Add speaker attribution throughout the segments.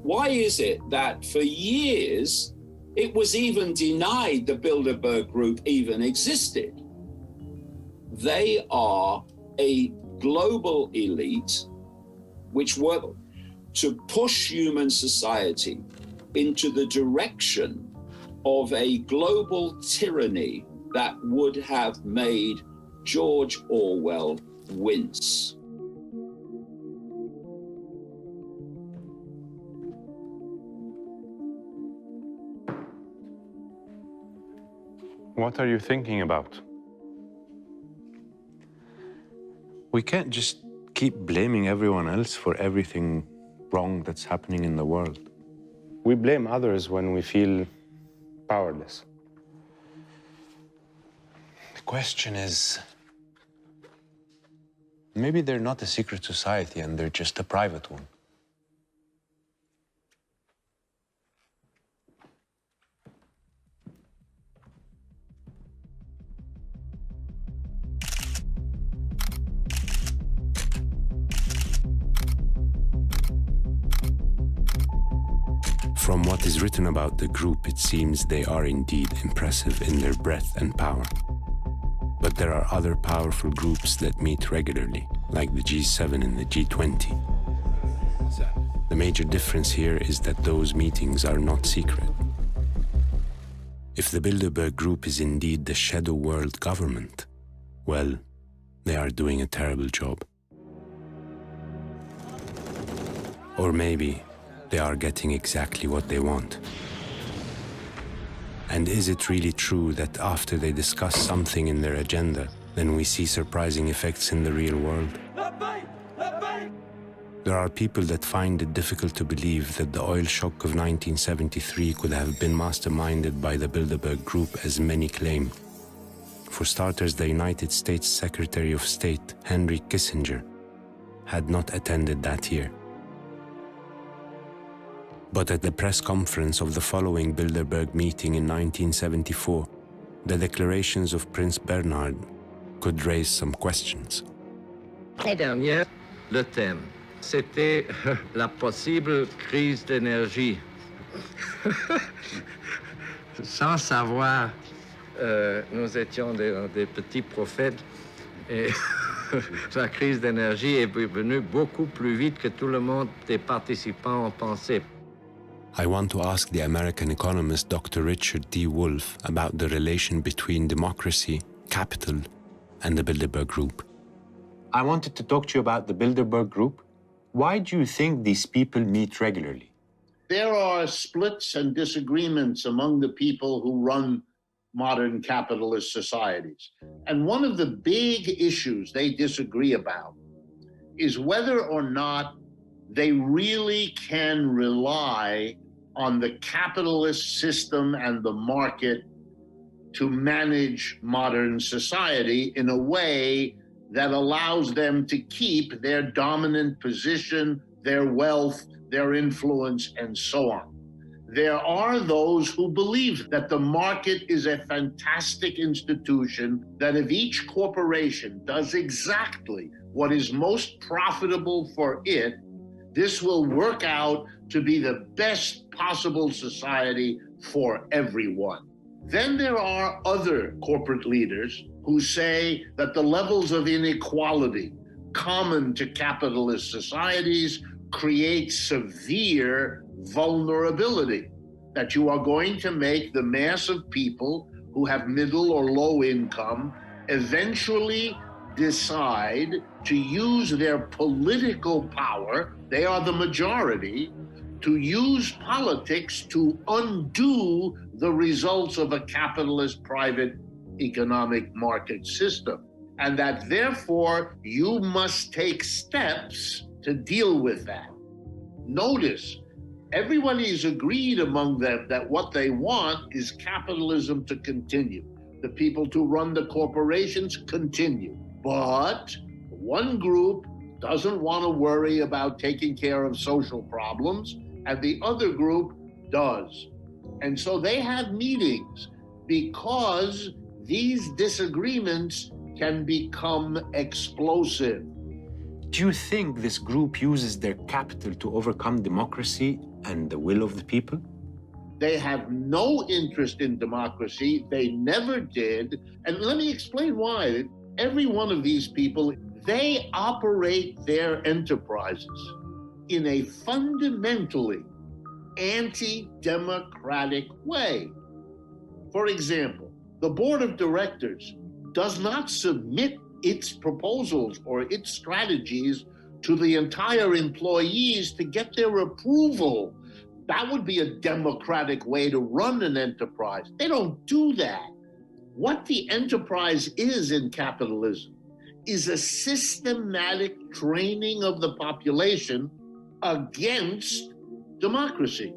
Speaker 1: Why is it that for years it was even denied the Bilderberg group even existed? They are a global elite which work to push human society into the direction of a global tyranny that would have made George Orwell wince.
Speaker 2: What are you thinking about? We can't just keep blaming everyone else for everything wrong that's happening in the world. We blame others when we feel powerless. The question is, maybe they're not a secret society and they're just a private one. From what is written about the group, it seems they are indeed impressive in their breadth and power. But there are other powerful groups that meet regularly, like the G7 and the G20. The major difference here is that those meetings are not secret. If the Bilderberg group is indeed the shadow world government, well, they are doing a terrible job. Or maybe they are getting exactly what they want. And is it really true that after they discuss something in their agenda, then we see surprising effects in the real world? There are people that find it difficult to believe that the oil shock of 1973 could have been masterminded by the Bilderberg group, as many claim. For starters, the United States Secretary of State, Henry Kissinger, had not attended that year. But at the press conference of the following Bilderberg meeting in 1974, the declarations of Prince Bernhard could raise some questions.
Speaker 3: L'année dernière, le thème, c'était la possible crise d'énergie. Sans savoir, nous étions des petits prophètes et la crise d'énergie est venue beaucoup plus vite que tout le monde des participants ont pensé.
Speaker 2: I want to ask the American economist Dr. Richard D. Wolff about the relation between democracy, capital, and the Bilderberg Group.
Speaker 4: I wanted to talk to you about the Bilderberg Group. Why do you think these people meet regularly?
Speaker 5: There are splits and disagreements among the people who run modern capitalist societies. And one of the big issues they disagree about is whether or not they really can rely on the capitalist system and the market to manage modern society in a way that allows them to keep their dominant position, their wealth, their influence, and so on. There are those who believe that the market is a fantastic institution, that if each corporation does exactly what is most profitable for it, this will work out to be the best possible society for everyone. Then there are other corporate leaders who say that the levels of inequality common to capitalist societies create severe vulnerability, that you are going to make the mass of people who have middle or low income eventually decide to use their political power, they are the majority, to use politics to undo the results of a capitalist private economic market system. And that therefore you must take steps to deal with that. Notice, everybody is agreed among them that what they want is capitalism to continue. The people to run the corporations continue. But one group doesn't want to worry about taking care of social problems, and the other group does. And so they have meetings because these disagreements can become explosive.
Speaker 4: Do you think this group uses their capital to overcome democracy and the will of the people?
Speaker 5: They have no interest in democracy. They never did. And let me explain why. Every one of these people, they operate their enterprises in a fundamentally anti-democratic way. For example, the board of directors does not submit its proposals or its strategies to the entire employees to get their approval. That would be a democratic way to run an enterprise. They don't do that. What the enterprise is in capitalism is a systematic training of the population against democracy.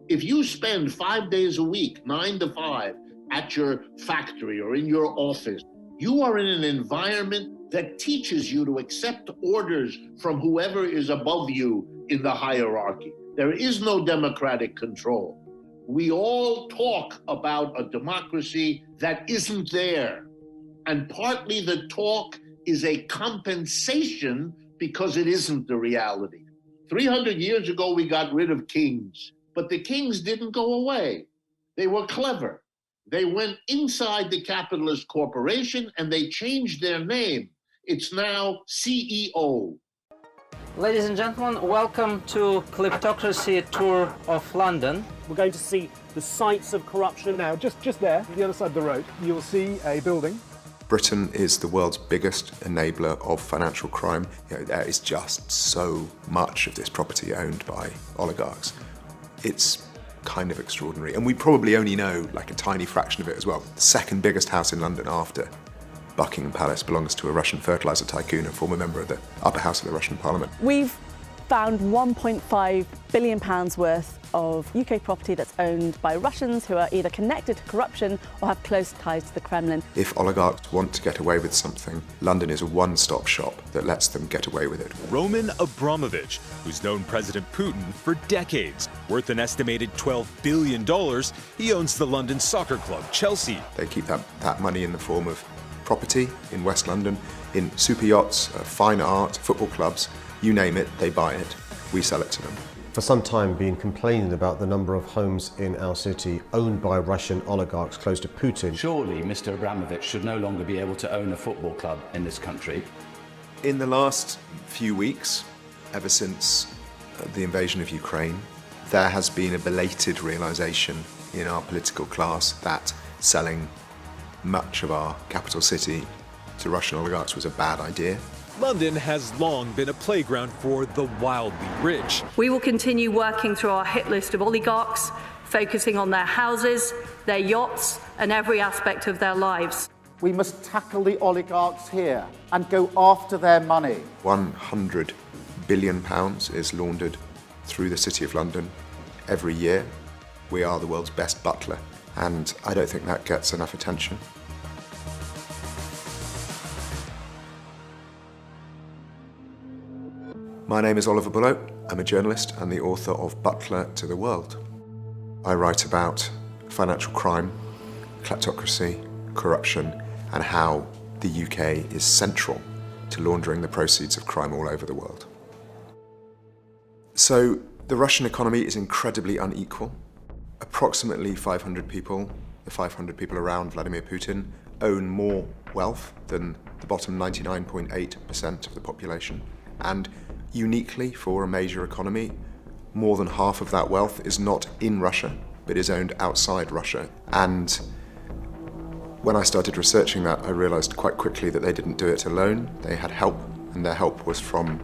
Speaker 5: If you spend 5 days a week, 9 to 5, at your factory or in your office, you are in an environment that teaches you to accept orders from whoever is above you in the hierarchy. There is no democratic control. We all talk about a democracy that isn't there. And partly the talk is a compensation because it isn't the reality. 300 years ago, we got rid of kings, but the kings didn't go away. They were clever. They went inside the capitalist corporation and they changed their name. It's now CEO.
Speaker 6: Ladies and gentlemen, welcome to Kleptocracy Tour of London.
Speaker 7: We're going to see the sites of corruption. Now, just there, the other side of the road, you'll see a building.
Speaker 8: Britain is the world's biggest enabler of financial crime. There is just so much of this property owned by oligarchs. It's kind of extraordinary. And we probably only know like a tiny fraction of it as well. The second biggest house in London after Buckingham Palace belongs to a Russian fertilizer tycoon and former member of the upper house of the Russian parliament.
Speaker 9: We've found £1.5 billion worth of UK property that's owned by Russians who are either connected to corruption or have close ties to the Kremlin.
Speaker 8: If oligarchs want to get away with something, London is a one-stop shop that lets them get away with it.
Speaker 10: Roman Abramovich, who's known President Putin for decades, worth an estimated $12 billion, he owns the London soccer club Chelsea.
Speaker 8: They keep that money in the form of property in West London, in super yachts, fine art, football clubs, you name it, they buy it, we sell it to them.
Speaker 11: For some time been complaining about the number of homes in our city owned by Russian oligarchs close to Putin.
Speaker 12: Surely Mr. Abramovich should no longer be able to own a football club in this country.
Speaker 8: In the last few weeks, ever since the invasion of Ukraine, there has been a belated realization in our political class that selling much of our capital city to Russian oligarchs was a bad idea.
Speaker 10: London has long been a playground for the wildly rich.
Speaker 13: We will continue working through our hit list of oligarchs, focusing on their houses, their yachts, and every aspect of their lives.
Speaker 14: We must tackle the oligarchs here and go after their money.
Speaker 8: £100 billion is laundered through the City of London every year. We are the world's best butler, and I don't think that gets enough attention. My name is Oliver Bullough. I'm a journalist and the author of Butler to the World. I write about financial crime, kleptocracy, corruption, and how the UK is central to laundering the proceeds of crime all over the world. So, the Russian economy is incredibly unequal. Approximately 500 people, the 500 people around Vladimir Putin, own more wealth than the bottom 99.8% of the population. And uniquely for a major economy, more than half of that wealth is not in Russia, but is owned outside Russia. And when I started researching that, I realized quite quickly that they didn't do it alone. They had help, and their help was from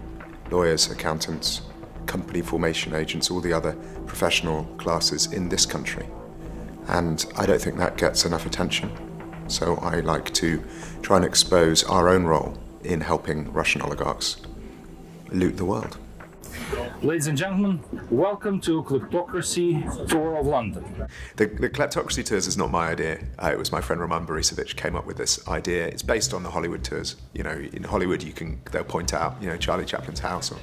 Speaker 8: lawyers, accountants, company formation agents, all the other professional classes in this country. And I don't think that gets enough attention. So I like to try and expose our own role in helping Russian oligarchs loot the world.
Speaker 15: Ladies and gentlemen, welcome to Kleptocracy Tour of London.
Speaker 8: The Kleptocracy Tours is not my idea. It was my friend Roman Borisovich came up with this idea. It's based on the Hollywood tours. You know, in Hollywood they'll point out, Charlie Chaplin's house or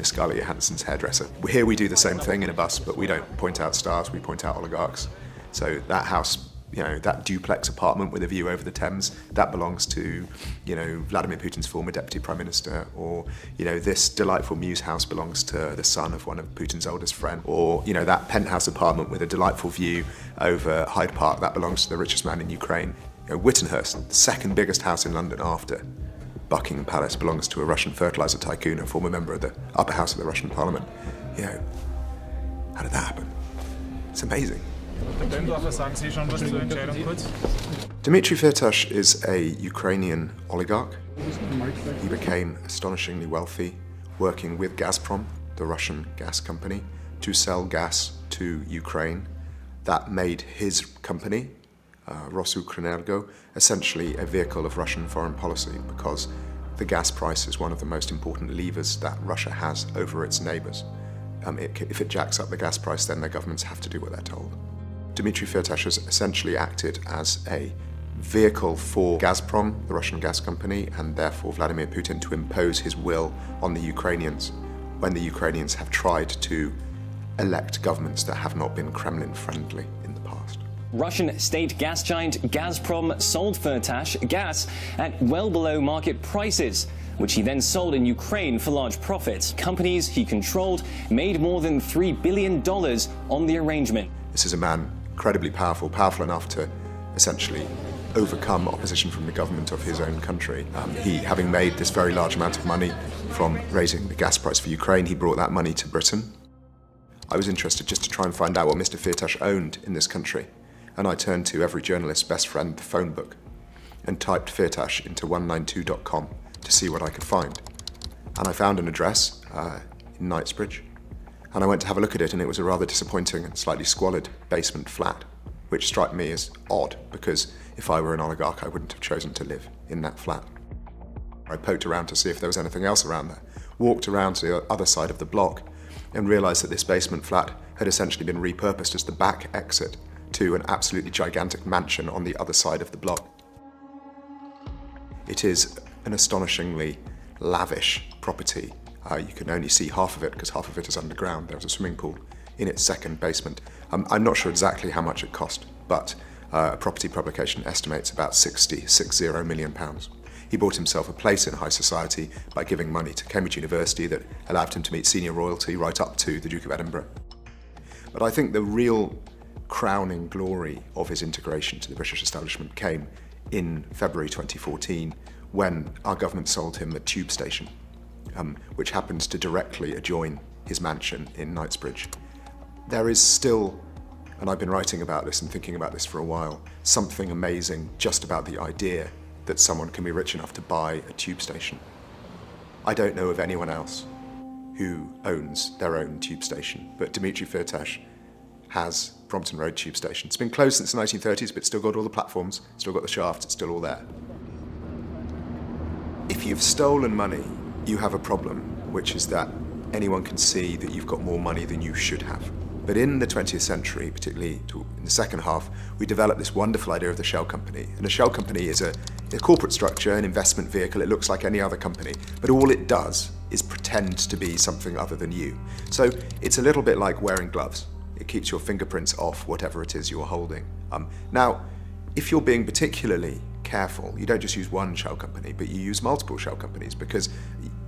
Speaker 8: Scarlett Johansson's hairdresser. Here we do the same thing in a bus, but we don't point out stars, we point out oligarchs. So that house You know, that duplex apartment with a view over the Thames, that belongs to, you know, Vladimir Putin's former deputy prime minister. Or, you know, this delightful Mews house belongs to the son of one of Putin's oldest friends. Or, you know, that penthouse apartment with a delightful view over Hyde Park, that belongs to the richest man in Ukraine. You know, Wittenhurst, the second biggest house in London after Buckingham Palace, belongs to a Russian fertilizer tycoon, a former member of the upper house of the Russian parliament. You know, how did that happen? It's amazing. Dmitry Firtash is a Ukrainian oligarch. He became astonishingly wealthy working with Gazprom, the Russian gas company, to sell gas to Ukraine. That made his company, Rosukrenergo, essentially a vehicle of Russian foreign policy, because the gas price is one of the most important levers that Russia has over its neighbours. If it jacks up the gas price, then their governments have to do what they're told. Dmitry Firtash has essentially acted as a vehicle for Gazprom, the Russian gas company, and therefore Vladimir Putin, to impose his will on the Ukrainians when the Ukrainians have tried to elect governments that have not been Kremlin-friendly in the past.
Speaker 16: Russian state gas giant Gazprom sold Firtash gas at well below market prices, which he then sold in Ukraine for large profits. Companies he controlled made more than $3 billion on the arrangement.
Speaker 8: This is a man incredibly powerful, powerful enough to essentially overcome opposition from the government of his own country. He, having made this very large amount of money from raising the gas price for Ukraine, he brought that money to Britain. I was interested just to try and find out what Mr. Firtash owned in this country, and I turned to every journalist's best friend, the phone book, and typed Firtash into 192.com to see what I could find. And I found an address in Knightsbridge, and I went to have a look at it, and it was a rather disappointing and slightly squalid basement flat, which struck me as odd, because if I were an oligarch, I wouldn't have chosen to live in that flat. I poked around to see if there was anything else around there, walked around to the other side of the block, and realised that this basement flat had essentially been repurposed as the back exit to an absolutely gigantic mansion on the other side of the block. It is an astonishingly lavish property. You can only see half of it because half of it is underground. There was a swimming pool in its second basement. I'm not sure exactly how much it cost, but a property publication estimates about £60 million. He bought himself a place in high society by giving money to Cambridge University that allowed him to meet senior royalty right up to the Duke of Edinburgh. But I think the real crowning glory of his integration to the British establishment came in February 2014 when our government sold him a tube station, which happens to directly adjoin his mansion in Knightsbridge. There is still, and I've been writing about this and thinking about this for a while, something amazing just about the idea that someone can be rich enough to buy a tube station. I don't know of anyone else who owns their own tube station, but Dmitry Firtash has Brompton Road tube station. It's been closed since the 1930s, but it's still got all the platforms, still got the shafts, it's still all there. If you've stolen money, you have a problem, which is that anyone can see that you've got more money than you should have. But in the 20th century, particularly in the second half, we developed this wonderful idea of the shell company. And a shell company is a corporate structure, an investment vehicle. It looks like any other company, but all it does is pretend to be something other than you. So it's a little bit like wearing gloves. It keeps your fingerprints off whatever it is you're holding. Now, if you're being particularly careful, you don't just use one shell company, but you use multiple shell companies, because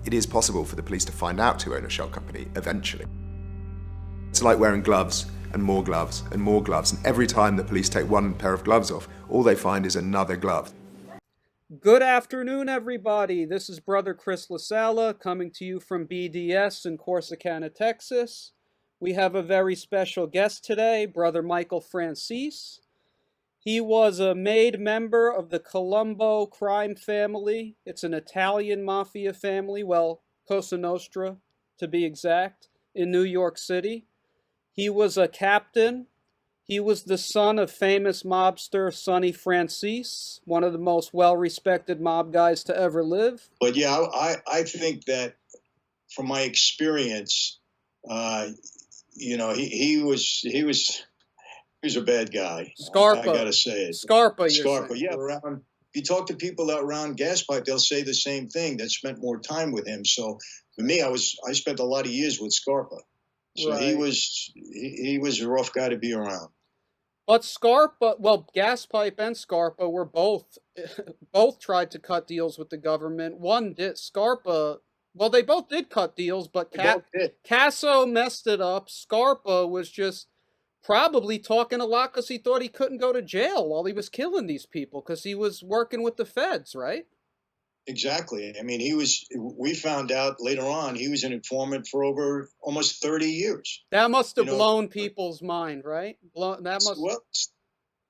Speaker 8: it is possible for the police to find out who own a shell company eventually. It's like wearing gloves and more gloves and more gloves, and every time the police take one pair of gloves off, all they find is another glove.
Speaker 17: Good afternoon, everybody. This is Brother Chris Lasala coming to you from BDS in Corsicana, Texas. We have a very special guest today, Brother Michael Franzese. He was a made member of the Colombo crime family. It's an Italian mafia family, well, Cosa Nostra to be exact, in New York City. He was a captain. He was the son of famous mobster Sonny Franzese, one of the most well-respected mob guys to ever live.
Speaker 18: But yeah, I think that from my experience, you know, he was a bad guy.
Speaker 17: Scarpa.
Speaker 18: I gotta say it.
Speaker 17: Scarpa.
Speaker 18: Yeah. If you talk to people around Gaspipe, they'll say the same thing. That spent more time with him. So for me, I spent a lot of years with Scarpa. So right. he was a rough guy to be around.
Speaker 17: But Scarpa, well, Gaspipe and Scarpa were both tried to cut deals with the government. One did, Scarpa, well, they both did cut deals, but Casso messed it up. Scarpa was just probably talking a lot because he thought he couldn't go to jail while he was killing these people because he was working with the feds, right?
Speaker 18: Exactly. I mean, we found out later on, he was an informant for over almost 30 years.
Speaker 17: That must have blown people's mind, right? Well,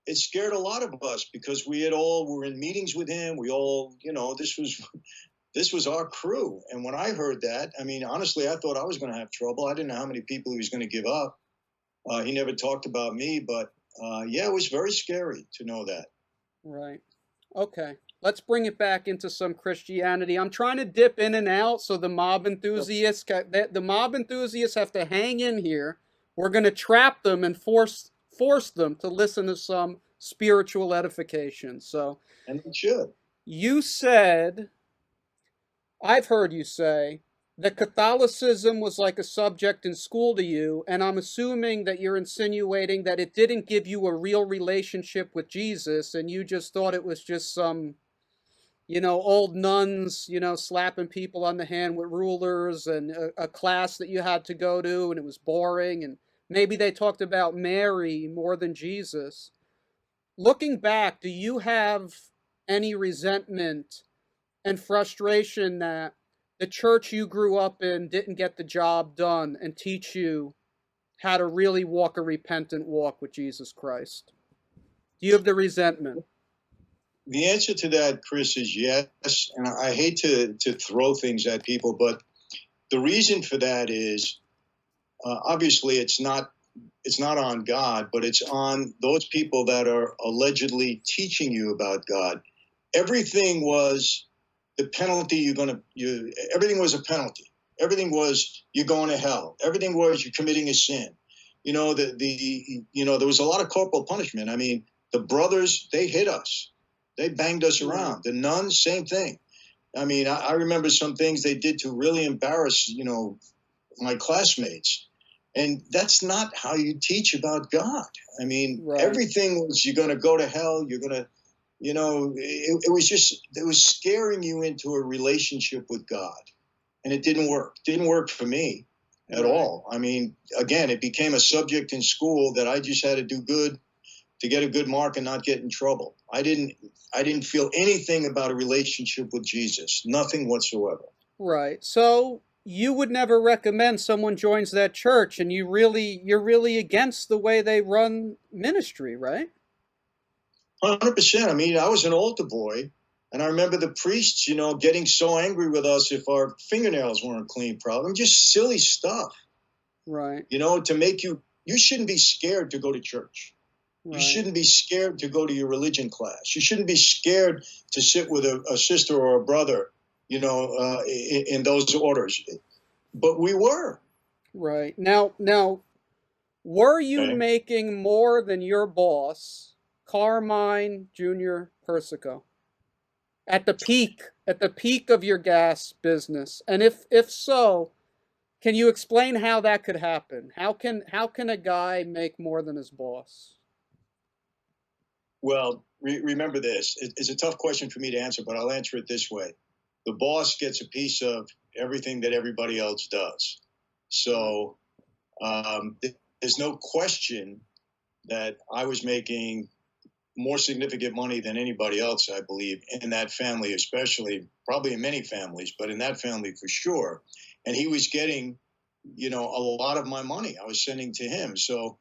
Speaker 18: it scared a lot of us because we were in meetings with him. We all, this was our crew. And when I heard that, I mean, honestly, I thought I was going to have trouble. I didn't know how many people he was going to give up. He never talked about me, but yeah, it was very scary to know that.
Speaker 17: Right. Okay. Let's bring it back into some Christianity. I'm trying to dip in and out so the mob enthusiasts have to hang in here. We're going to trap them and force them to listen to some spiritual edification. So,
Speaker 18: and it should.
Speaker 17: You said, I've heard you say, that Catholicism was like a subject in school to you, and I'm assuming that you're insinuating that it didn't give you a real relationship with Jesus, and you just thought it was just some, old nuns, slapping people on the hand with rulers, and a class that you had to go to, and it was boring, and maybe they talked about Mary more than Jesus. Looking back, do you have any resentment and frustration that the church you grew up in didn't get the job done and teach you how to really walk a repentant walk with Jesus Christ? Do you have the resentment?
Speaker 18: The answer to that, Chris, is yes. And I hate to throw things at people, but the reason for that is obviously it's not on God, but it's on those people that are allegedly teaching you about God. Everything was the penalty everything was a penalty. Everything was you're going to hell. Everything was you're committing a sin. There was a lot of corporal punishment. I mean, the brothers, they hit us. They banged us around. The nuns, same thing. I mean, I remember some things they did to really embarrass, my classmates. And that's not how you teach about God. I mean, everything was you're going to go to hell. You're going to, it was scaring you into a relationship with God. And it didn't work. It didn't work for me at all. I mean, again, it became a subject in school that I just had to do good to get a good mark and not get in trouble. I didn't feel anything about a relationship with Jesus. Nothing whatsoever.
Speaker 17: Right. So you would never recommend someone joins that church, and you're really against the way they run ministry, right?
Speaker 18: 100%. I mean, I was an altar boy, and I remember the priests, getting so angry with us if our fingernails weren't clean, probably. Just silly stuff.
Speaker 17: Right.
Speaker 18: To make you shouldn't be scared to go to church. Right. You shouldn't be scared to go to your religion class. You shouldn't be scared to sit with a sister or a brother, in those orders. But we were.
Speaker 17: Right. Now, were you making more than your boss, Carmine Jr. Persico, at the peak of your gas business? And if so, can you explain how that could happen? How can a guy make more than his boss?
Speaker 18: Well, remember this. It's a tough question for me to answer, but I'll answer it this way. The boss gets a piece of everything that everybody else does. So there's no question that I was making more significant money than anybody else, I believe, in that family especially, probably in many families, but in that family for sure. And he was getting, a lot of my money I was sending to him. So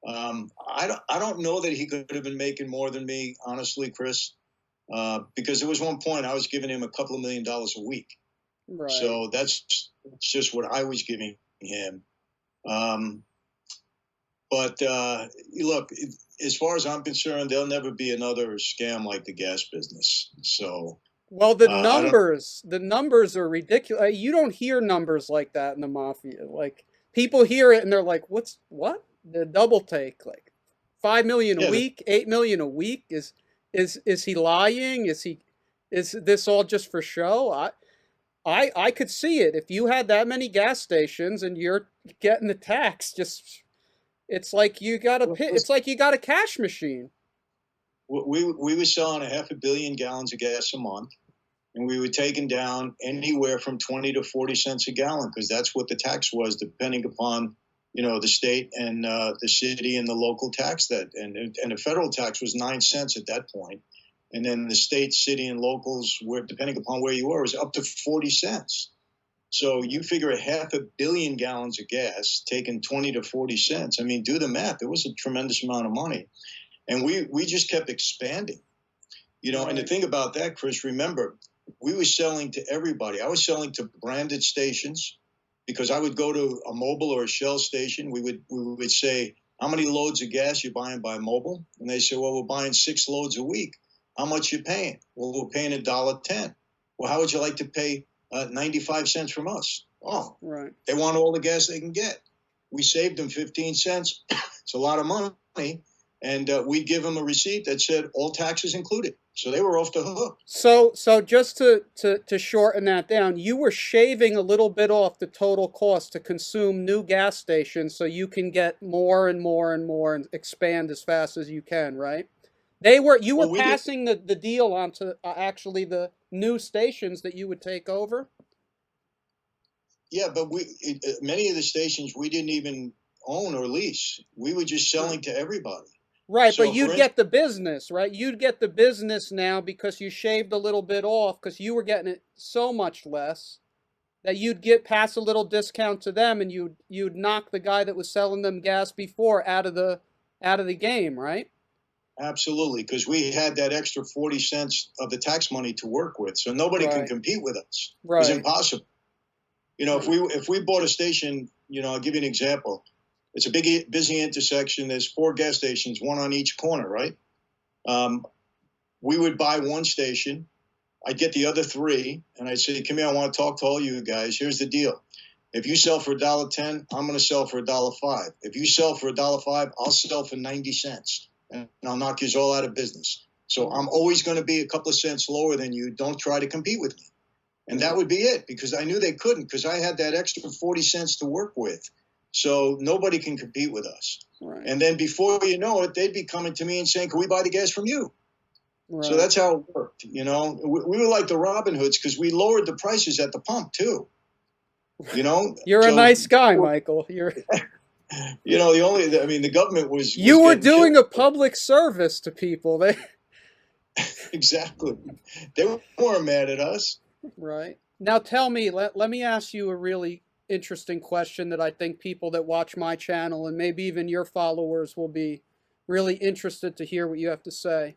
Speaker 18: I don't know that he could have been making more than me, honestly, Chris, because there was one point I was giving him a couple of $1 million a week.
Speaker 17: Right.
Speaker 18: So that's just what I was giving him. But look, as far as I'm concerned, there'll never be another scam like the gas business. So,
Speaker 17: well, the numbers are ridiculous. You don't hear numbers like that in the mafia. Like, people hear it and they're like, what? The double take, like 5 million a week, 8 million a week. Is he lying? Is this all just for show? I could see it. If you had that many gas stations and you're getting the tax, just It's like you got it's like you got a cash machine.
Speaker 18: We were selling 500 million gallons of gas a month, and we were taking down anywhere from 20 to 40 cents a gallon, because that's what the tax was, depending upon, you know, the state and the city and the local tax. And the federal tax was 9 cents at that point. And then the state, city, and locals were, depending upon where you were, was up to 40 cents. So you figure 500 million gallons of gas taking 20 to 40 cents. I mean, do the math. It was a tremendous amount of money. And we just kept expanding, you know. And the thing about that, Chris, remember, we were selling to everybody. I was selling to branded stations, because I would go to a Mobil or a Shell station. We would say, how many loads of gas you buying by Mobil? And they say, well, we're buying 6 loads a week. How much you paying? Well, we're paying $1.10. Well, how would you like to pay 95 cents from us? Oh,
Speaker 17: right.
Speaker 18: They want all the gas they can get. We saved them 15 cents. It's a lot of money. And we'd give them a receipt that said all taxes included. So they were off the hook.
Speaker 17: So just to shorten that down, you were shaving a little bit off the total cost to consume new gas stations, so you can get more and more and more and expand as fast as you can, right? You were passing the deal on to actually the new stations that you would take over?
Speaker 18: Yeah, but many of the stations we didn't even own or lease. We were just selling to everybody.
Speaker 17: Right,
Speaker 18: So
Speaker 17: but you'd get the business, right? You'd get the business now because you shaved a little bit off, because you were getting it so much less that you'd pass a little discount to them, and you'd knock the guy that was selling them gas before out of the game, right?
Speaker 18: Absolutely, because we had that extra 40 cents of the tax money to work with, so nobody can compete with us.
Speaker 17: Right.
Speaker 18: It was impossible. You know, if we bought a station, you know, I'll give you an example. It's a big, busy intersection. There's 4 gas stations, 1 on each corner, right? We would buy 1 station. I'd get the other 3, and I'd say, come here, I want to talk to all you guys. Here's the deal. If you sell for $1.10, I'm going to sell for $1.05. If you sell for $1.05, I'll sell for 90 cents, and I'll knock you all out of business. So I'm always going to be a couple of cents lower than you. Don't try to compete with me. And that would be it, because I knew they couldn't, because I had that extra 40 cents to work with. So nobody can compete with us.
Speaker 17: Right.
Speaker 18: And then before you know it, they'd be coming to me and saying, can we buy the gas from you?
Speaker 17: Right.
Speaker 18: So that's how it worked. You know, we were like the Robin Hoods, because we lowered the prices at the pump too. You know,
Speaker 17: You're a nice guy, Michael. You're,
Speaker 18: you know, the government was.
Speaker 17: You were doing a public service to people.
Speaker 18: Exactly. They weren't mad at us.
Speaker 17: Right. Now tell me, let me ask you a really interesting question that I think people that watch my channel and maybe even your followers will be really interested to hear what you have to say.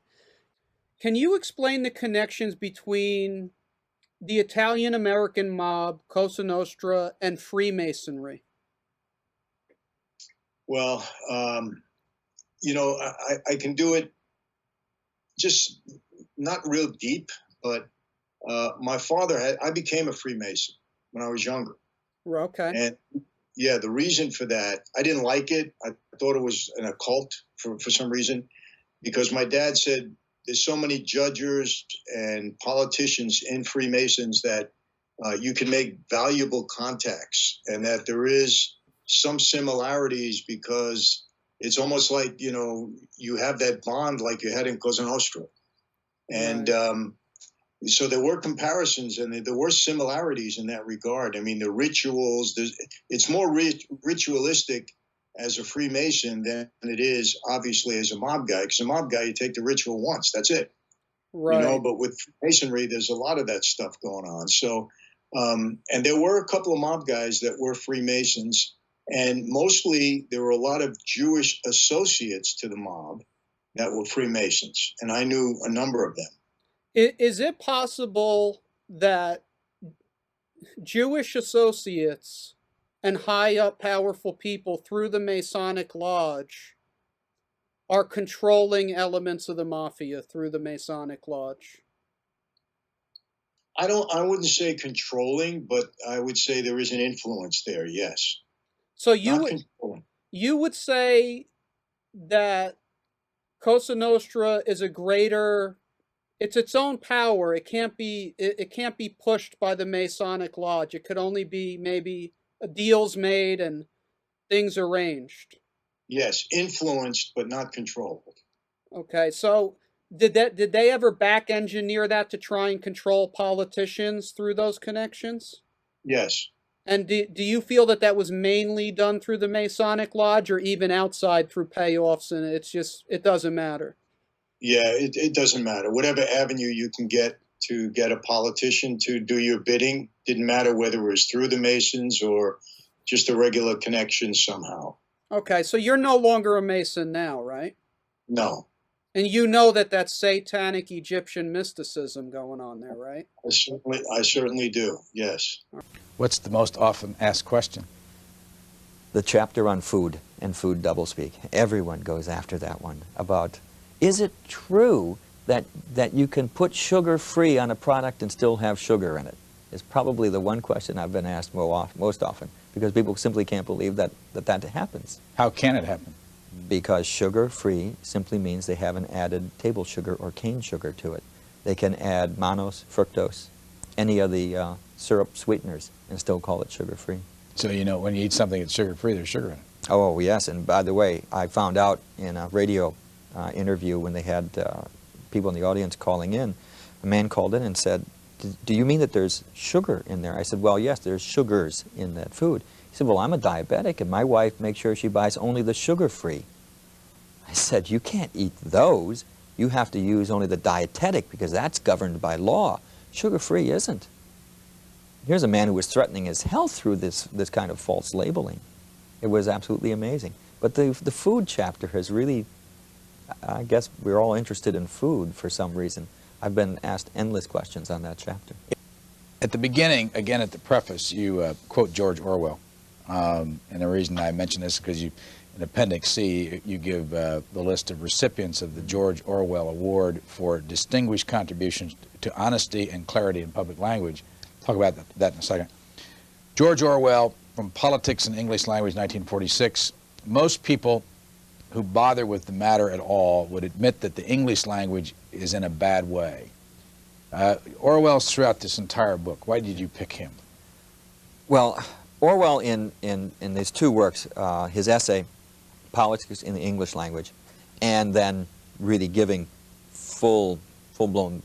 Speaker 17: Can you explain the connections between the Italian-American mob, Cosa Nostra, and Freemasonry?
Speaker 18: Well, you know, I can do it just not real deep, but my father I became a Freemason when I was younger.
Speaker 17: Okay.
Speaker 18: And yeah, the reason for that, I didn't like it. I thought it was an occult for some reason, because my dad said there's so many judges and politicians in Freemasons that you can make valuable contacts, and that there is some similarities, because it's almost like, you know, you have that bond like you had in Cosa Nostra. And so there were comparisons, and there were similarities in that regard. I mean, the rituals, it's more ritualistic as a Freemason than it is, obviously, as a mob guy. Because a mob guy, you take the ritual once, that's it.
Speaker 17: Right.
Speaker 18: You know, but with Masonry, there's a lot of that stuff going on. So, and there were a couple of mob guys that were Freemasons, and mostly there were a lot of Jewish associates to the mob that were Freemasons, and I knew a number of them.
Speaker 17: Is it possible that Jewish associates and high up powerful people through the Masonic Lodge are controlling elements of the mafia through the Masonic Lodge?
Speaker 18: I wouldn't say controlling, but I would say there is an influence there, yes.
Speaker 17: So you would say that Cosa Nostra is a greater, it's its own power. It can't be pushed by the Masonic Lodge. It could only be maybe deals made and things arranged.
Speaker 18: Yes, influenced but not controlled.
Speaker 17: Okay, so did they ever back engineer that to try and control politicians through those connections?
Speaker 18: Yes.
Speaker 17: And do you feel that that was mainly done through the Masonic Lodge or even outside through payoffs, and it doesn't matter?
Speaker 18: Yeah, it doesn't matter. Whatever avenue you can get to get a politician to do your bidding, didn't matter whether it was through the Masons or just a regular connection somehow.
Speaker 17: Okay, so you're no longer a Mason now, right?
Speaker 18: No.
Speaker 17: And you know that that's satanic Egyptian mysticism going on there, right?
Speaker 18: I certainly do, yes.
Speaker 19: What's the most often asked question?
Speaker 20: The chapter on food and food doublespeak. Everyone goes after that one about, is it true that you can put sugar-free on a product and still have sugar in it? Is probably the one question I've been asked most often, because people simply can't believe that happens.
Speaker 19: How can it happen?
Speaker 20: Because sugar-free simply means they haven't added table sugar or cane sugar to it. They can add mannose, fructose, any of the syrup sweeteners, and still call it sugar-free.
Speaker 19: So you know when you eat something that's sugar-free, there's sugar in it.
Speaker 20: Oh, yes, and by the way, I found out in a radio interview when they had people in the audience calling in, a man called in and said, do you mean that there's sugar in there? I said, well, yes, there's sugars in that food. He said, well, I'm a diabetic, and my wife makes sure she buys only the sugar-free. I said, you can't eat those. You have to use only the dietetic, because that's governed by law. Sugar-free isn't. Here's a man who was threatening his health through this kind of false labeling. It was absolutely amazing. But the food chapter has really, I guess we're all interested in food for some reason. I've been asked endless questions on that chapter.
Speaker 19: At the beginning, again at the preface, you quote George Orwell. And the reason I mention this is because in Appendix C, you give the list of recipients of the George Orwell Award for distinguished contributions to honesty and clarity in public language. Talk about that in a second. George Orwell, From Politics and English Language, 1946. Most people who bother with the matter at all would admit that the English language is in a bad way. Orwell's throughout this entire book. Why did you pick him?
Speaker 20: Well, Orwell in these two works, his essay, Politics in the English Language, and then really giving full-blown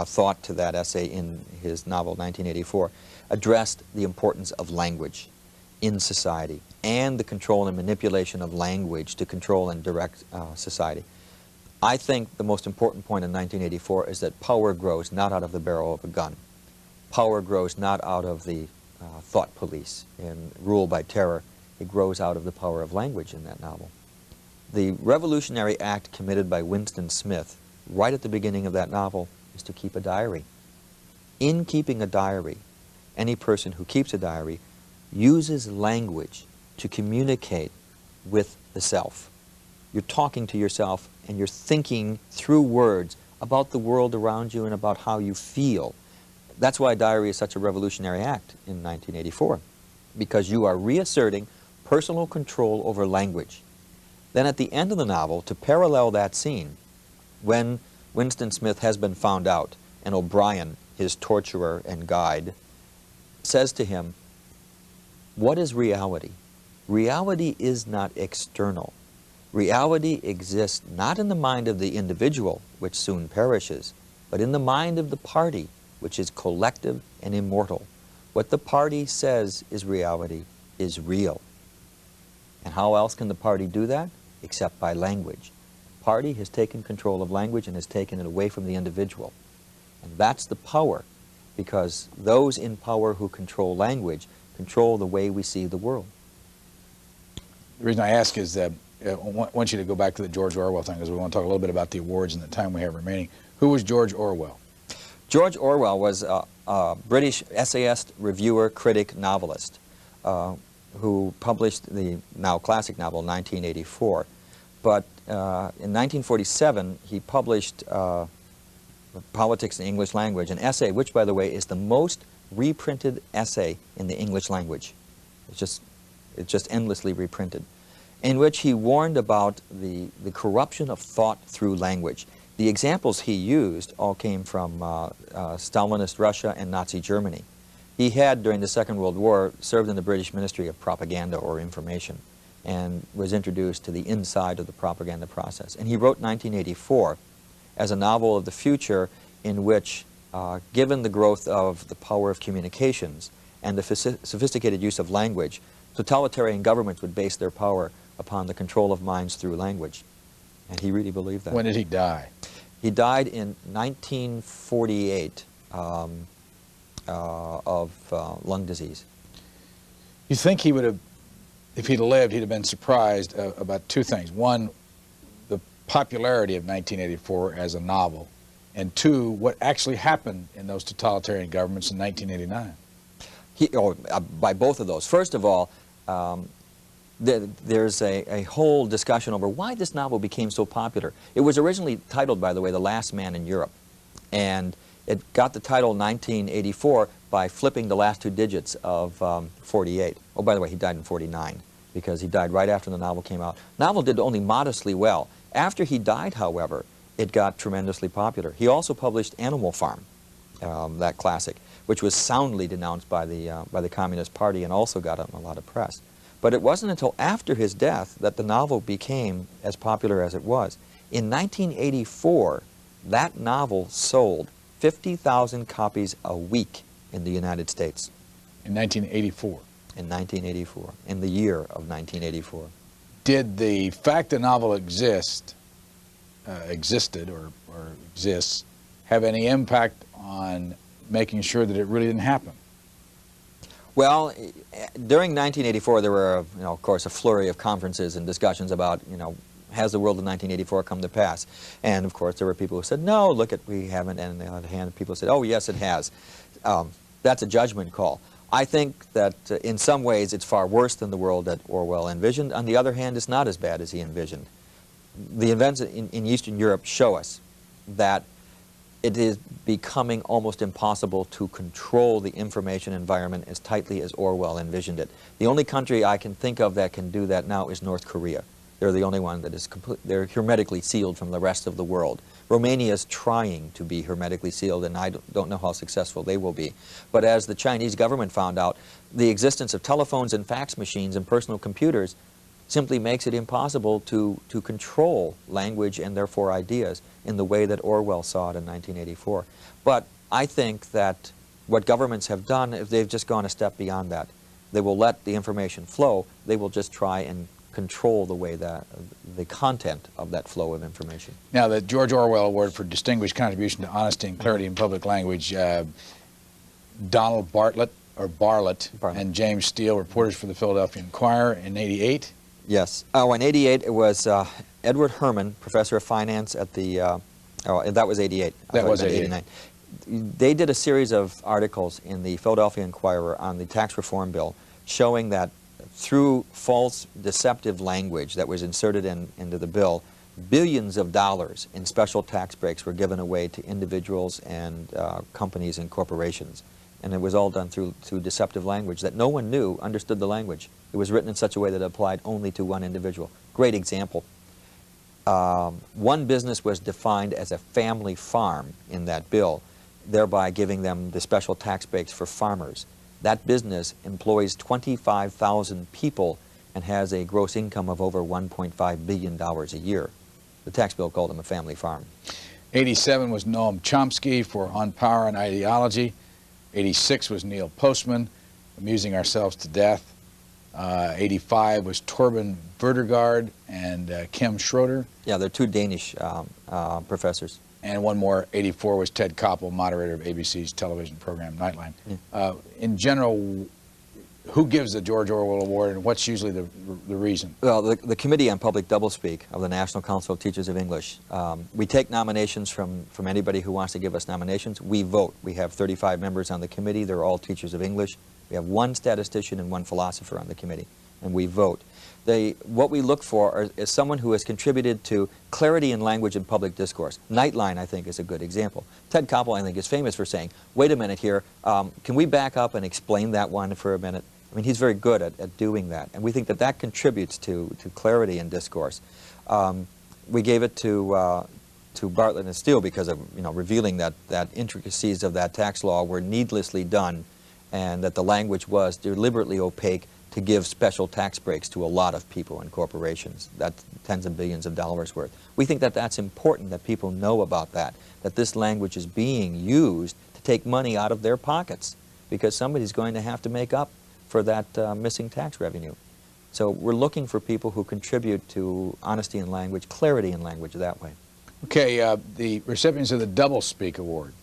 Speaker 20: thought to that essay in his novel 1984, addressed the importance of language in society and the control and manipulation of language to control and direct society. I think the most important point in 1984 is that power grows not out of the barrel of a gun. Power grows not out of the thought police and rule by terror. It grows out of the power of language in that novel. The revolutionary act committed by Winston Smith right at the beginning of that novel is to keep a diary. In keeping a diary, any person who keeps a diary uses language to communicate with the self. You're talking to yourself and you're thinking through words about the world around you and about how you feel. That's why a diary is such a revolutionary act in 1984, because you are reasserting personal control over language. Then at the end of the novel, to parallel that scene, when Winston Smith has been found out and O'Brien, his torturer and guide, says to him, what is reality? Reality is not external. Reality exists not in the mind of the individual, which soon perishes, but in the mind of the party, which is collective and immortal. What the party says is reality is real. And how else can the party do that? Except by language. The party has taken control of language and has taken it away from the individual. And that's the power, because those in power who control language control the way we see the world.
Speaker 19: The reason I ask is that I want you to go back to the George Orwell thing, because we want to talk a little bit about the awards in the time we have remaining. Who was George Orwell?
Speaker 20: George Orwell was a British essayist, reviewer, critic, novelist who published the now classic novel 1984. But in 1947, he published Politics in the English Language, an essay which, by the way, is the most reprinted essay in the English language. It's just endlessly reprinted, in which he warned about the corruption of thought through language. The examples he used all came from Stalinist Russia and Nazi Germany. He had, during the Second World War, served in the British Ministry of Propaganda or Information. and was introduced to the inside of the propaganda process. And he wrote 1984 as a novel of the future in which, given the growth of the power of communications and the sophisticated use of language, totalitarian governments would base their power upon the control of minds through language. And he really believed that.
Speaker 19: When did he die?
Speaker 20: He died in 1948 of lung disease.
Speaker 19: You think he would have, if he'd lived, he'd have been surprised about two things. One, the popularity of 1984 as a novel, and two, what actually happened in those totalitarian governments in 1989.
Speaker 20: By both of those. First of all, there's a whole discussion over why this novel became so popular. It was originally titled, by the way, The Last Man in Europe, and it got the title 1984 by flipping the last two digits of 48. Oh, by the way, he died in 49 because he died right after the novel came out. Novel did only modestly well. After he died, however, it got tremendously popular. He also published Animal Farm, that classic, which was soundly denounced by the Communist Party and also got a lot of press. But it wasn't until after his death that the novel became as popular as it was. In 1984, that novel sold 50,000 copies a week in the United States.
Speaker 19: In 1984?
Speaker 20: In 1984, in the year of 1984.
Speaker 19: Did the fact the novel existed or exists have any impact on making sure that it really didn't happen?
Speaker 20: Well, during 1984, there were, of course, a flurry of conferences and discussions about, has the world of 1984 come to pass? And, of course, there were people who said, no, look, we haven't. And on the other hand, people said, oh, yes, it has. That's a judgment call. I think that in some ways it's far worse than the world that Orwell envisioned. On the other hand, it's not as bad as he envisioned. The events in Eastern Europe show us that it is becoming almost impossible to control the information environment as tightly as Orwell envisioned it. The only country I can think of that can do that now is North Korea. They're the only one that is they're hermetically sealed from the rest of the world. Romania is trying to be hermetically sealed, and I don't know how successful they will be. But as the Chinese government found out, the existence of telephones and fax machines and personal computers simply makes it impossible to control language and therefore ideas in the way that Orwell saw it in 1984. But I think that what governments have done is they've just gone a step beyond that. They will let the information flow. They will just try and control the way that the content of that flow of information.
Speaker 19: Now, the George Orwell Award for Distinguished Contribution to Honesty and Clarity in Public Language, Donald Bartlett and James Steele, reporters for the Philadelphia Inquirer in '88.
Speaker 20: Yes. Oh, in '88 it was Edward Herman, professor of finance at the, that was '88.
Speaker 19: That was '89.
Speaker 20: They did a series of articles in the Philadelphia Inquirer on the tax reform bill showing that through false, deceptive language that was inserted into the bill, billions of dollars in special tax breaks were given away to individuals and companies and corporations. And it was all done through deceptive language that no one knew, understood the language. It was written in such a way that it applied only to one individual. Great example. One business was defined as a family farm in that bill, thereby giving them the special tax breaks for farmers. That business employs 25,000 people and has a gross income of over $1.5 billion a year. The tax bill called them a family farm.
Speaker 19: '87 was Noam Chomsky for On Power and Ideology. '86 was Neil Postman, Amusing Ourselves to Death. '85 was Torben Verdergaard and Kim Schroeder.
Speaker 20: Yeah, they're two Danish professors.
Speaker 19: And one more, '84, was Ted Koppel, moderator of ABC's television program Nightline. Yeah. In general, who gives the George Orwell Award, and what's usually the reason?
Speaker 20: Well, the Committee on Public Doublespeak of the National Council of Teachers of English. We take nominations from anybody who wants to give us nominations. We vote. We have 35 members on the committee. They're all teachers of English. We have one statistician and one philosopher on the committee, and we vote. What we look for is someone who has contributed to clarity in language and public discourse. Nightline, I think, is a good example. Ted Koppel, I think, is famous for saying, wait a minute here, can we back up and explain that one for a minute? I mean, he's very good at doing that, and we think that that contributes to clarity in discourse. We gave it to Bartlett and Steele because of revealing that intricacies of that tax law were needlessly done, and that the language was deliberately opaque to give special tax breaks to a lot of people and corporations. That's tens of billions of dollars worth. We think that that's important, that people know about that this language is being used to take money out of their pockets, because somebody's going to have to make up for that missing tax revenue. So we're looking for people who contribute to honesty in language, clarity in language that way.
Speaker 19: Okay, the recipients of the Doublespeak Award.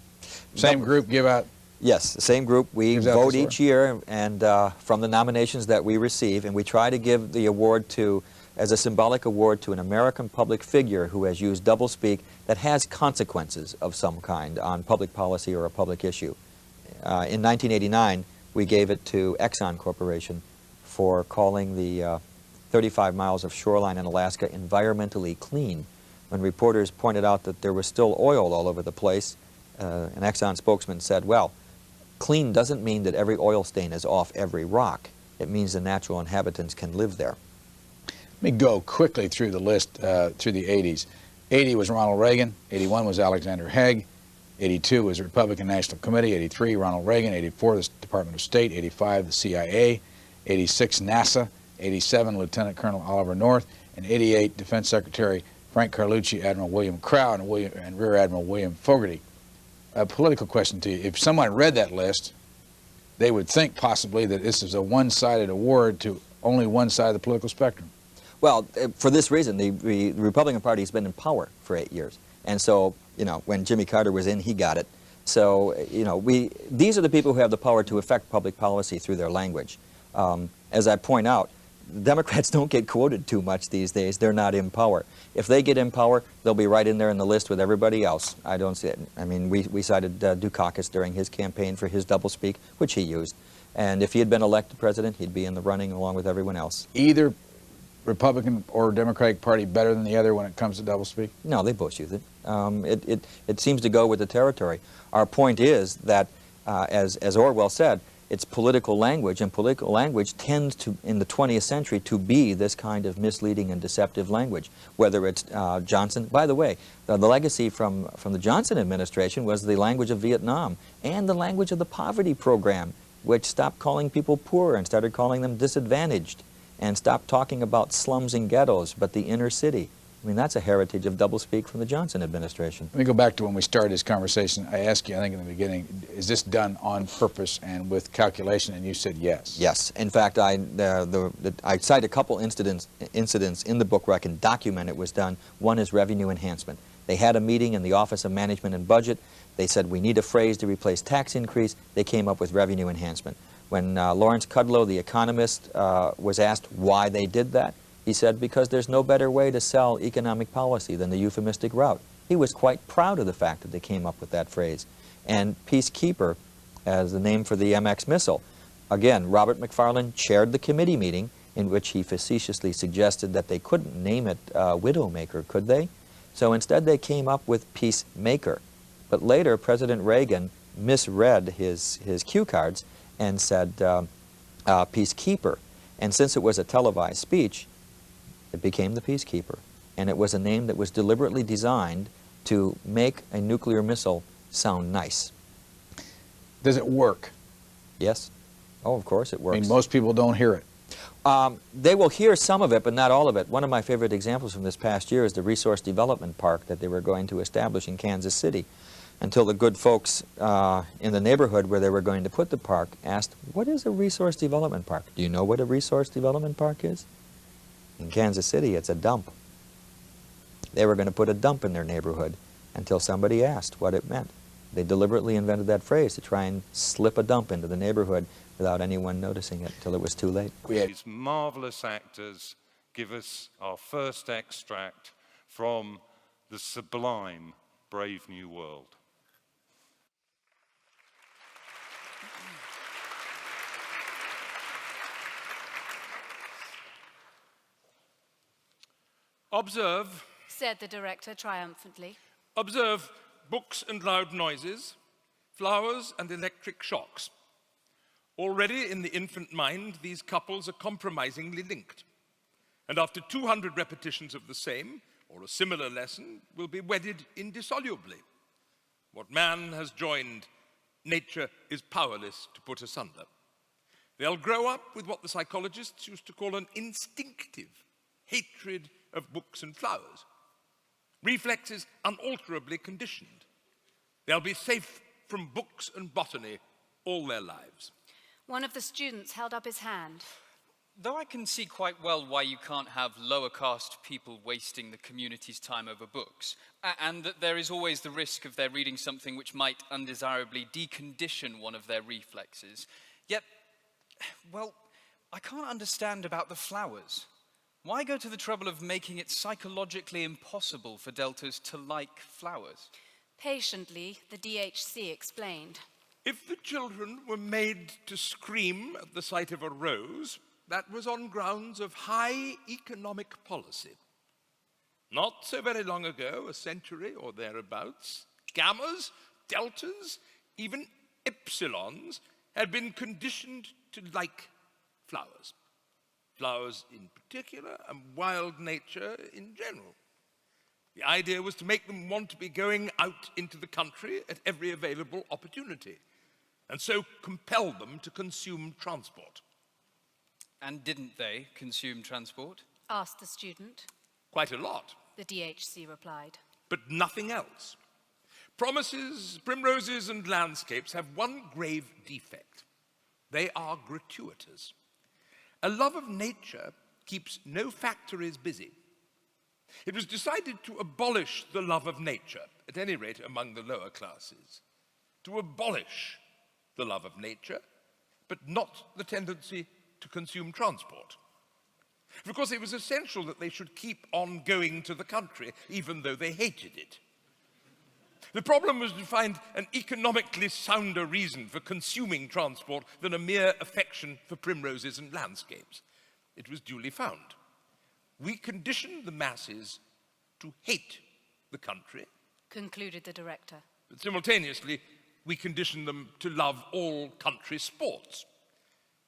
Speaker 19: Same group give out?
Speaker 20: Yes, the same group. We vote each year, and from the nominations that we receive, and we try to give the award to, as a symbolic award to an American public figure who has used doublespeak that has consequences of some kind on public policy or a public issue. In 1989, we gave it to Exxon Corporation for calling the 35 miles of shoreline in Alaska environmentally clean. When reporters pointed out that there was still oil all over the place, an Exxon spokesman said, well, clean doesn't mean that every oil stain is off every rock. It means the natural inhabitants can live there.
Speaker 19: Let me go quickly through the list through the 80s. 80 was Ronald Reagan, 81 was Alexander Haig, 82 was the Republican National Committee, 83 Ronald Reagan, 84 the Department of State, 85 the CIA, 86 NASA, 87 Lieutenant Colonel Oliver North, and 88 Defense Secretary Frank Carlucci, Admiral William Crow, and Rear Admiral William Fogarty. A political question to you. If someone read that list, they would think possibly that this is a one-sided award to only one side of the political spectrum.
Speaker 20: Well, for this reason, the Republican Party has been in power for 8 years. And so, you know, when Jimmy Carter was in, he got it. So, you know, these are the people who have the power to affect public policy through their language. As I point out, Democrats don't get quoted too much these days. They're not in power. If they get in power, they'll be right in there in the list with everybody else. I don't see it. I mean, we cited Dukakis during his campaign for his doublespeak, which he used. And if he had been elected president, he'd be in the running along with everyone else.
Speaker 19: Either Republican or Democratic Party better than the other when it comes to doublespeak?
Speaker 20: No, they both use it. It seems to go with the territory. Our point is that, as Orwell said, it's political language, and political language tends to, in the 20th century, to be this kind of misleading and deceptive language. Whether it's Johnson, by the way, the legacy from the Johnson administration was the language of Vietnam and the language of the poverty program, which stopped calling people poor and started calling them disadvantaged, and stopped talking about slums and ghettos, but the inner city. I mean, that's a heritage of doublespeak from the Johnson administration.
Speaker 19: Let me go back to when we started this conversation. I asked you, I think in the beginning, is this done on purpose and with calculation? And you said yes.
Speaker 20: Yes. In fact, I cite a couple incidents in the book where I can document it was done. One is revenue enhancement. They had a meeting in the Office of Management and Budget. They said, we need a phrase to replace tax increase. They came up with revenue enhancement. When Lawrence Kudlow, the economist, was asked why they did that, he said, because there's no better way to sell economic policy than the euphemistic route. He was quite proud of the fact that they came up with that phrase. And Peacekeeper, as the name for the MX missile, again, Robert McFarland chaired the committee meeting in which he facetiously suggested that they couldn't name it Widowmaker, could they? So instead they came up with Peacemaker. But later, President Reagan misread his cue cards and said Peacekeeper. And since it was a televised speech, it became the Peacekeeper, and it was a name that was deliberately designed to make a nuclear missile sound nice.
Speaker 19: Does it work?
Speaker 20: Yes. Oh, of course it works.
Speaker 19: I mean, most people don't hear it.
Speaker 20: They will hear some of it, but not all of it. One of my favorite examples from this past year is the Resource Development Park that they were going to establish in Kansas City, until the good folks in the neighborhood where they were going to put the park asked, what is a Resource Development Park? Do you know what a Resource Development Park is? In Kansas City, it's a dump. They were going to put a dump in their neighborhood until somebody asked what it meant. They deliberately invented that phrase to try and slip a dump into the neighborhood without anyone noticing it until it was too late.
Speaker 21: These marvelous actors give us our first extract from the sublime Brave New World.
Speaker 22: Observe,
Speaker 23: said the director triumphantly.
Speaker 22: Observe books and loud noises, flowers and electric shocks. Already in the infant mind, these couples are compromisingly linked. And after 200 repetitions of the same, or a similar lesson, will be wedded indissolubly. What man has joined, nature is powerless to put asunder. They'll grow up with what the psychologists used to call an instinctive hatred of books and flowers. Reflexes unalterably conditioned. They'll be safe from books and botany all their lives.
Speaker 23: One of the students held up his hand.
Speaker 1: Though I can see quite well why you can't have lower caste people wasting the community's time over books, and that there is always the risk of their reading something which might undesirably decondition one of their reflexes, yet, well, I can't understand about the flowers. Why go to the trouble of making it psychologically impossible for deltas to like flowers?
Speaker 23: Patiently, the DHC explained.
Speaker 22: If the children were made to scream at the sight of a rose, that was on grounds of high economic policy. Not so very long ago, a century or thereabouts, gammas, deltas, even epsilons had been conditioned to like flowers. Flowers in particular, and wild nature in general. The idea was to make them want to be going out into the country at every available opportunity, and so compel them to consume transport.
Speaker 1: And didn't they consume transport?
Speaker 23: Asked the student.
Speaker 22: Quite a lot.
Speaker 23: The DHC replied.
Speaker 22: But nothing else. Promises, primroses, and landscapes have one grave defect. They are gratuitous. A love of nature keeps no factories busy. It was decided to abolish the love of nature, at any rate among the lower classes. To abolish the love of nature, but not the tendency to consume transport. Because it was essential that they should keep on going to the country, even though they hated it. The problem was to find an economically sounder reason for consuming transport than a mere affection for primroses and landscapes. It was duly found. We conditioned the masses to hate the country,
Speaker 23: concluded the director.
Speaker 22: But simultaneously, we conditioned them to love all country sports.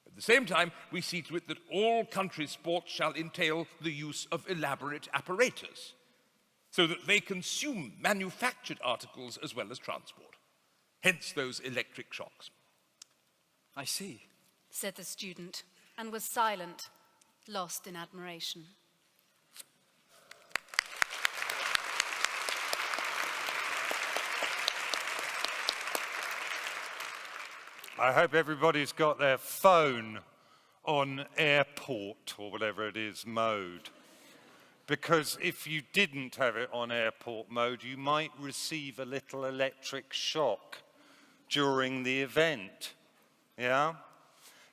Speaker 22: At the same time, we see to it that all country sports shall entail the use of elaborate apparatus, so that they consume manufactured articles as well as transport. Hence those electric shocks.
Speaker 1: I see,
Speaker 23: said the student, and was silent, lost in admiration.
Speaker 21: I hope everybody's got their phone on airport or whatever it is mode. Because if you didn't have it on airport mode, you might receive a little electric shock during the event. Yeah?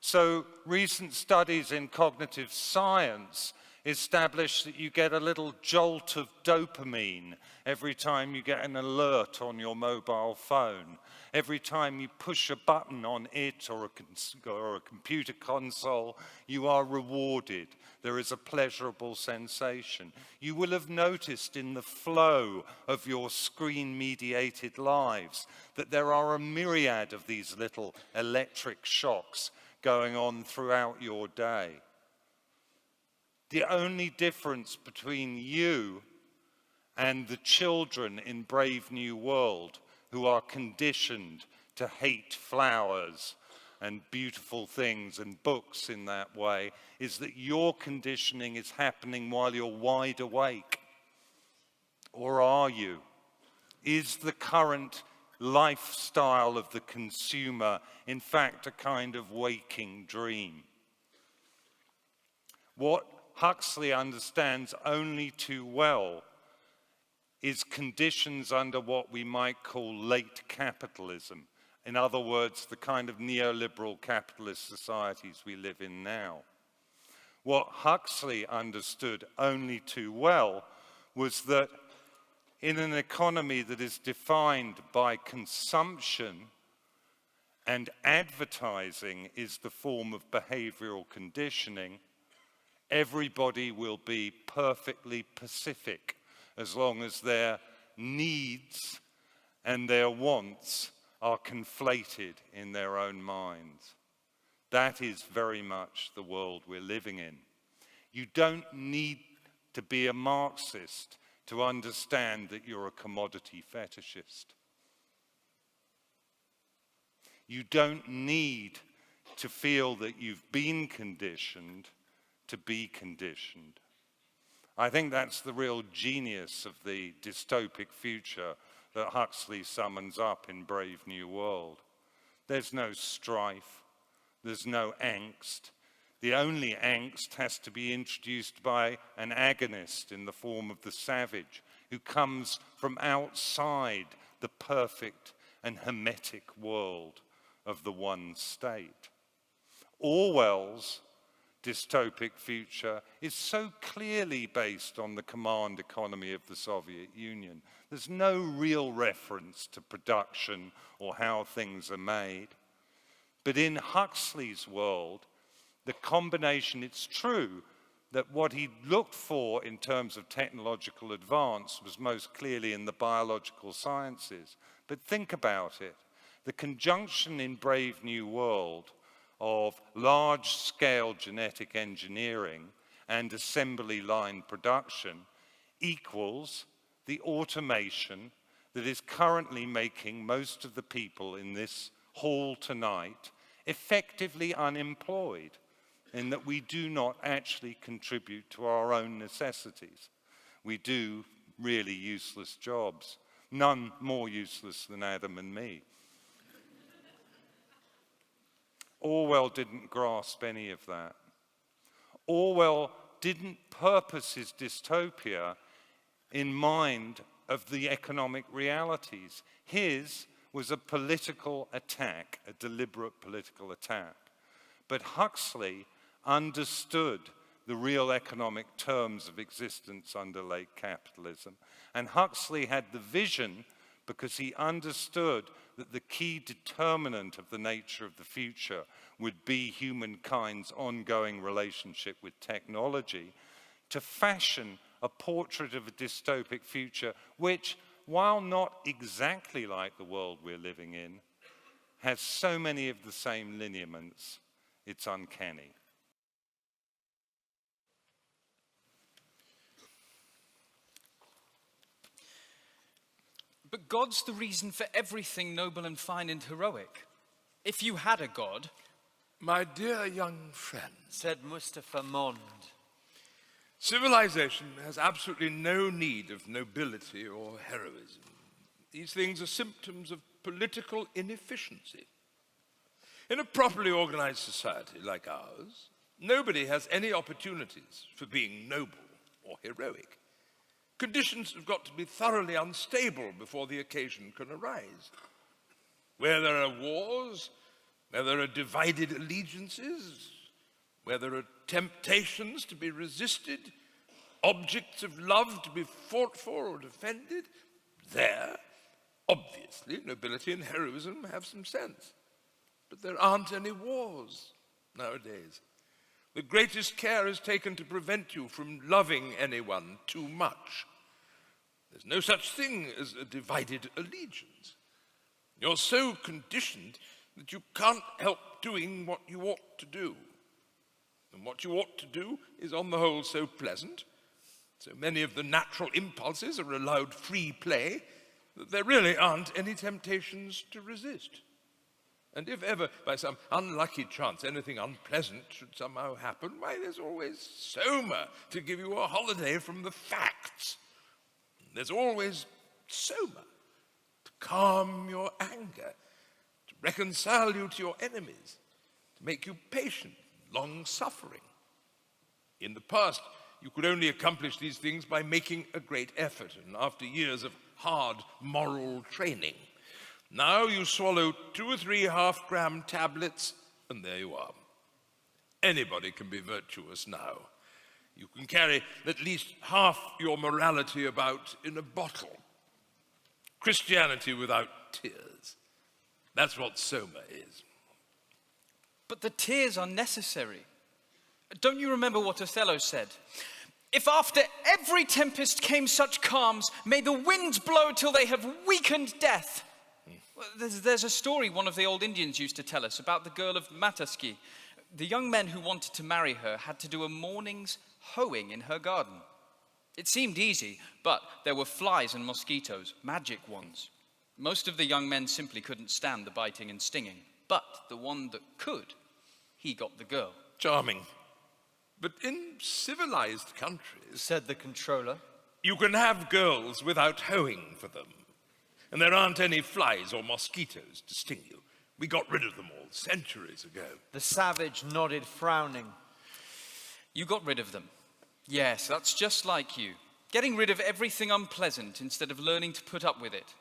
Speaker 21: So recent studies in cognitive science establish that you get a little jolt of dopamine every time you get an alert on your mobile phone. Every time you push a button on it or a computer console, you are rewarded. There is a pleasurable sensation. You will have noticed in the flow of your screen-mediated lives that there are a myriad of these little electric shocks going on throughout your day. The only difference between you and the children in Brave New World who are conditioned to hate flowers and beautiful things and books in that way is that your conditioning is happening while you're wide awake. Or are you? Is the current lifestyle of the consumer in fact a kind of waking dream? What Huxley understands only too well is conditions under what we might call late capitalism. In other words, the kind of neoliberal capitalist societies we live in now. What Huxley understood only too well was that in an economy that is defined by consumption and advertising is the form of behavioral conditioning, everybody will be perfectly pacific as long as their needs and their wants are conflated in their own minds. That is very much the world we're living in. You don't need to be a Marxist to understand that you're a commodity fetishist. You don't need to feel that you've been conditioned to be conditioned. I think that's the real genius of the dystopic future that Huxley summons up in Brave New World. There's no strife, there's no angst. The only angst has to be introduced by an agonist in the form of the savage, who comes from outside the perfect and hermetic world of the one state. Orwell's dystopic future is so clearly based on the command economy of the Soviet Union. There's no real reference to production or how things are made. But in Huxley's world, the combination, it's true that what he looked for in terms of technological advance was most clearly in the biological sciences. But think about it. The conjunction in Brave New World of large-scale genetic engineering and assembly line production equals the automation that is currently making most of the people in this hall tonight effectively unemployed, in that we do not actually contribute to our own necessities. We do really useless jobs, none more useless than Adam and me. Orwell didn't grasp any of that. Orwell didn't purpose his dystopia in mind of the economic realities. His was a political attack, a deliberate political attack. But Huxley understood the real economic terms of existence under late capitalism. And Huxley had the vision because he understood that the key determinant of the nature of the future would be humankind's ongoing relationship with technology, to fashion a portrait of a dystopic future which, while not exactly like the world we're living in, has so many of the same lineaments, it's uncanny.
Speaker 1: But God's the reason for everything noble and fine and heroic. If you had a God...
Speaker 2: My dear young friend,
Speaker 3: said Mustafa Mond,
Speaker 2: civilization has absolutely no need of nobility or heroism. These things are symptoms of political inefficiency. In a properly organized society like ours, nobody has any opportunities for being noble or heroic. Conditions have got to be thoroughly unstable before the occasion can arise. Where there are wars, where there are divided allegiances, where there are temptations to be resisted, objects of love to be fought for or defended, there, obviously, nobility and heroism have some sense. But there aren't any wars nowadays. The greatest care is taken to prevent you from loving anyone too much. There's no such thing as a divided allegiance. You're so conditioned that you can't help doing what you ought to do. And what you ought to do is on the whole so pleasant, so many of the natural impulses are allowed free play, that there really aren't any temptations to resist. And if ever, by some unlucky chance, anything unpleasant should somehow happen, why, there's always Soma to give you a holiday from the facts. There's always Soma to calm your anger, to reconcile you to your enemies, to make you patient, long-suffering. In the past, you could only accomplish these things by making a great effort, and after years of hard moral training. Now you swallow 2 or 3 half-gram tablets, and there you are. Anybody can be virtuous now. You can carry at least half your morality about in a bottle. Christianity without tears. That's what Soma is.
Speaker 1: But the tears are necessary. Don't you remember what Othello said? If after every tempest came such calms, may the winds blow till they have weakened death. There's a story one of the old Indians used to tell us about the girl of Mataski. The young men who wanted to marry her had to do a morning's hoeing in her garden. It seemed easy, but there were flies and mosquitoes, magic ones. Most of the young men simply couldn't stand the biting and stinging, but the one that could he got the girl.
Speaker 2: Charming. But in civilized countries,
Speaker 3: said the controller,
Speaker 2: you can have girls without hoeing for them. And there aren't any flies or mosquitoes to sting you. We got rid of them all centuries ago.
Speaker 3: The savage nodded, frowning.
Speaker 1: You got rid of them. Yes, that's just like you. Getting rid of everything unpleasant instead of learning to put up with it.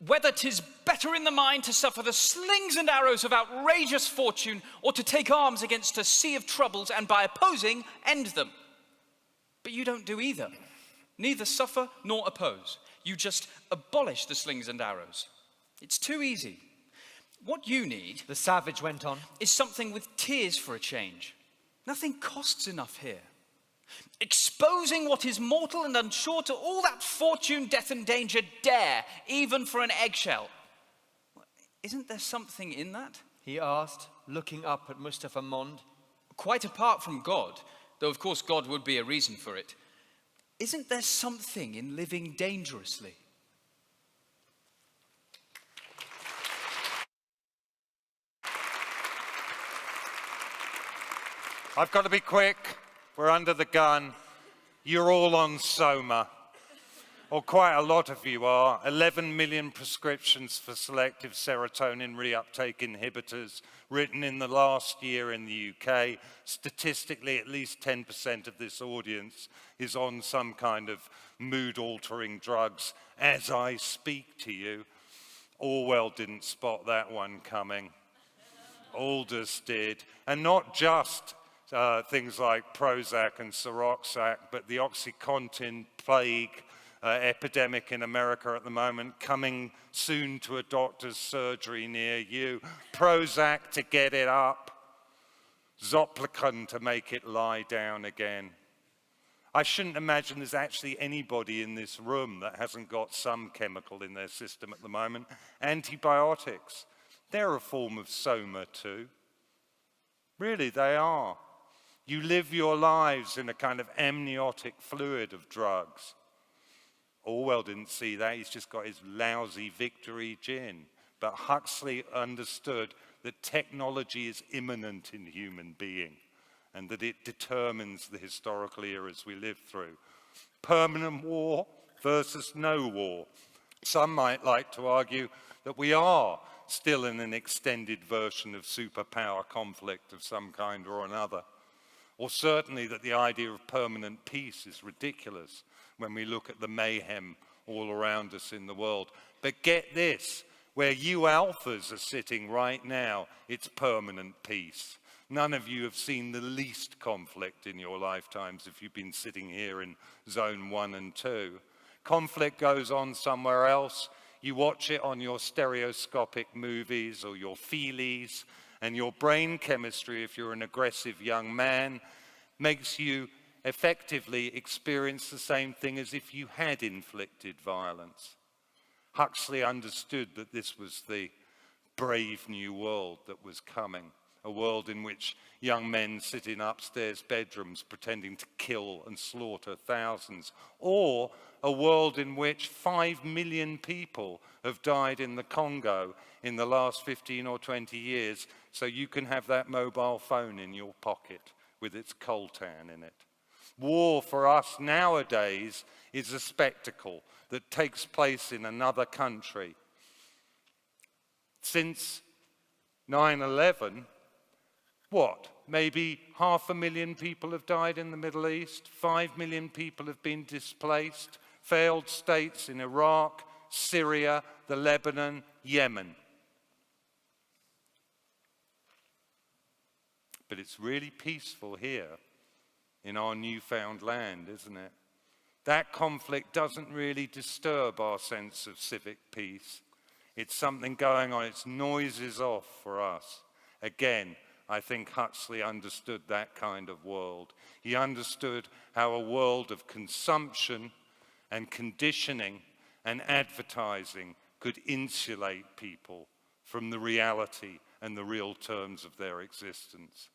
Speaker 1: Whether 'tis better in the mind to suffer the slings and arrows of outrageous fortune, or to take arms against a sea of troubles and by opposing, end them. But you don't do either. Neither suffer nor oppose. You just abolish the slings and arrows. It's too easy. What you need,
Speaker 3: the savage went on,
Speaker 1: is something with tears for a change. Nothing costs enough here. Exposing what is mortal and unsure to all that fortune, death and danger dare, even for an eggshell. Isn't there something in that?
Speaker 3: He asked, looking up at Mustafa Mond.
Speaker 1: Quite apart from God, though of course God would be a reason for it. Isn't there something in living dangerously?
Speaker 21: I've got to be quick. We're under the gun. You're all on Soma. Or quite a lot of you are. 11 million prescriptions for selective serotonin reuptake inhibitors written in the last year in the UK. Statistically, at least 10% of this audience is on some kind of mood-altering drugs as I speak to you. Orwell didn't spot that one coming. Aldous did. And not just things like Prozac and Ciroxac, but the OxyContin plague epidemic in America at the moment, coming soon to a doctor's surgery near you. Prozac to get it up, Zoplicon to make it lie down again. I shouldn't imagine there's actually anybody in this room that hasn't got some chemical in their system at the moment. Antibiotics, they're a form of Soma too. Really, they are. You live your lives in a kind of amniotic fluid of drugs. Orwell didn't see that, he's just got his lousy victory gin. But Huxley understood that technology is immanent in human being and that it determines the historical eras we live through. Permanent war versus no war. Some might like to argue that we are still in an extended version of superpower conflict of some kind or another. Or certainly that the idea of permanent peace is ridiculous when we look at the mayhem all around us in the world. But get this, where you alphas are sitting right now, it's permanent peace. None of you have seen the least conflict in your lifetimes if you've been sitting here in zone 1 and 2. Conflict goes on somewhere else. You watch it on your stereoscopic movies or your feelies, and your brain chemistry, if you're an aggressive young man, makes you effectively experience the same thing as if you had inflicted violence. Huxley understood that this was the brave new world that was coming, a world in which young men sit in upstairs bedrooms pretending to kill and slaughter thousands, or a world in which 5 million people have died in the Congo in the last 15 or 20 years, so you can have that mobile phone in your pocket with its coltan in it. War for us nowadays is a spectacle that takes place in another country. Since 9/11, what? Maybe 500,000 people have died in the Middle East, 5 million people have been displaced, failed states in Iraq, Syria, the Lebanon, Yemen. But it's really peaceful here in our newfound land, isn't it? That conflict doesn't really disturb our sense of civic peace. It's something going on, its noise is off for us. Again, I think Huxley understood that kind of world. He understood how a world of consumption and conditioning and advertising could insulate people from the reality and the real terms of their existence.